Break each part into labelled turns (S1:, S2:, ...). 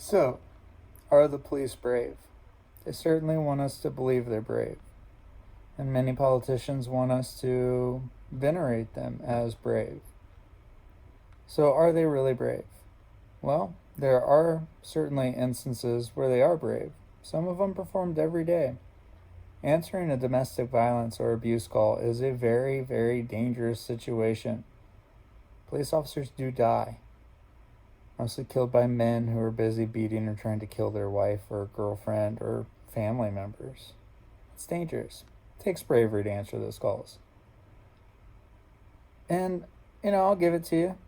S1: So, are the police brave? They certainly want us to believe they're brave. And many politicians want us to venerate them as brave. So, are they really brave? Well, there are certainly instances where they are brave. Some of them performed every day. Answering a domestic violence or abuse call is a very, very dangerous situation. Police officers do die, mostly killed by men who are busy beating or trying to kill their wife or girlfriend or family members. It's dangerous. It takes bravery to answer those calls. And, I'll give it to you.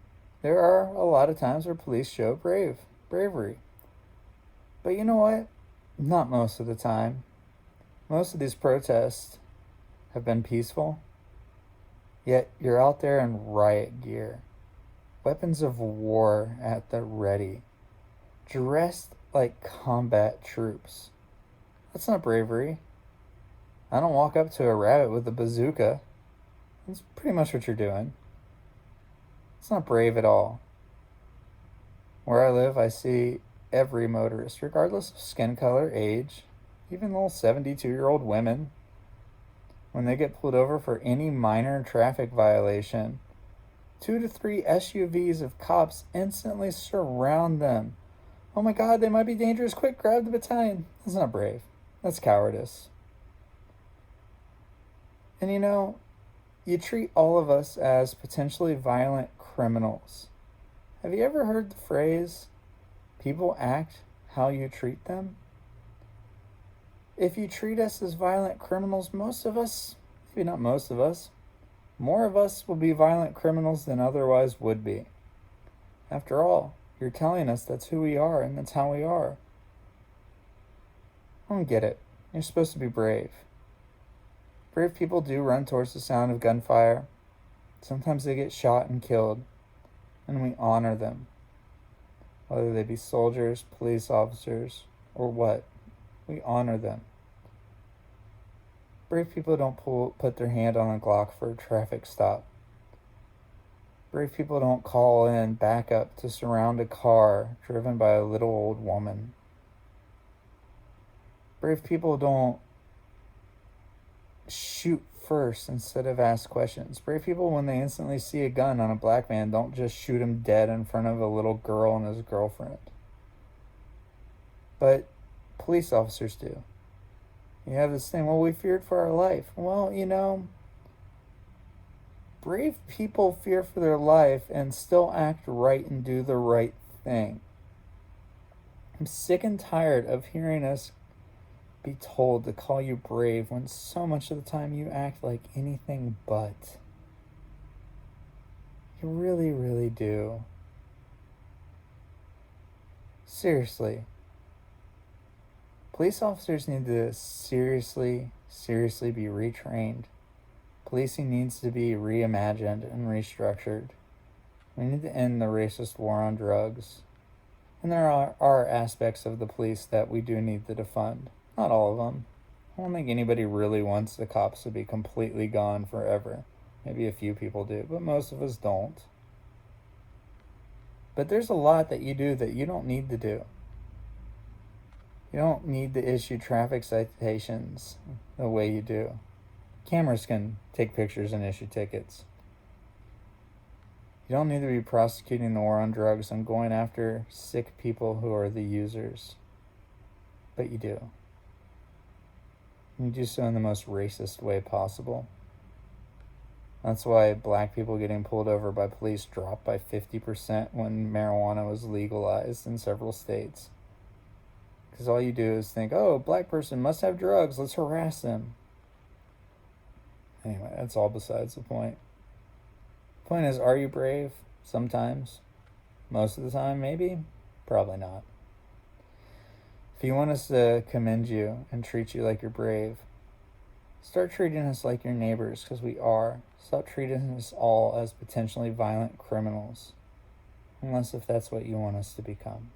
S1: There are a lot of times where police show bravery. But you know what? Not most of the time. Most of these protests have been peaceful, yet you're out there in riot gear, weapons of war at the ready, dressed like combat troops. That's not bravery. I don't walk up to a rabbit with a bazooka. That's pretty much what you're doing. It's not brave at all. Where I live, I see every motorist, regardless of skin color, age, even little 72-year-old women, when they get pulled over for any minor traffic violation, 2 to 3 SUVs of cops instantly surround them. Oh my God, they might be dangerous. Quick, grab the battalion. That's not brave. That's cowardice. And you treat all of us as potentially violent criminals. Have you ever heard the phrase, people act how you treat them? If you treat us as violent criminals, most of us, maybe not most of us, more of us will be violent criminals than otherwise would be. After all, you're telling us that's who we are and that's how we are. I don't get it. You're supposed to be brave. Brave people do run towards the sound of gunfire. Sometimes they get shot and killed, and we honor them. Whether they be soldiers, police officers, or what, we honor them. Brave people don't put their hand on a Glock for a traffic stop. Brave people don't call in backup to surround a car driven by a little old woman. Brave people don't shoot first instead of ask questions. Brave people, when they instantly see a gun on a black man, don't just shoot him dead in front of a little girl and his girlfriend. But police officers do. You have this thing, well, we feared for our life. Well, brave people fear for their life and still act right and do the right thing. I'm sick and tired of hearing us be told to call you brave when so much of the time you act like anything but. You really, really do. Seriously. Police officers need to seriously be retrained. Policing needs to be reimagined and restructured. We need to end the racist war on drugs. And there are aspects of the police that we do need to defund. Not all of them. I don't think anybody really wants the cops to be completely gone forever. Maybe a few people do, but most of us don't. But there's a lot that you do that you don't need to do. You don't need to issue traffic citations the way you do. Cameras can take pictures and issue tickets. You don't need to be prosecuting the war on drugs and going after sick people who are the users. But you do. And you do so in the most racist way possible. That's why black people getting pulled over by police dropped by 50% when marijuana was legalized in several states. Because all you do is think, oh, black person must have drugs, let's harass them. Anyway, that's all besides the point. The point is, are you brave? Sometimes. Most of the time, maybe. Probably not. If you want us to commend you and treat you like you're brave, start treating us like your neighbors, because we are. Stop treating us all as potentially violent criminals. Unless if that's what you want us to become.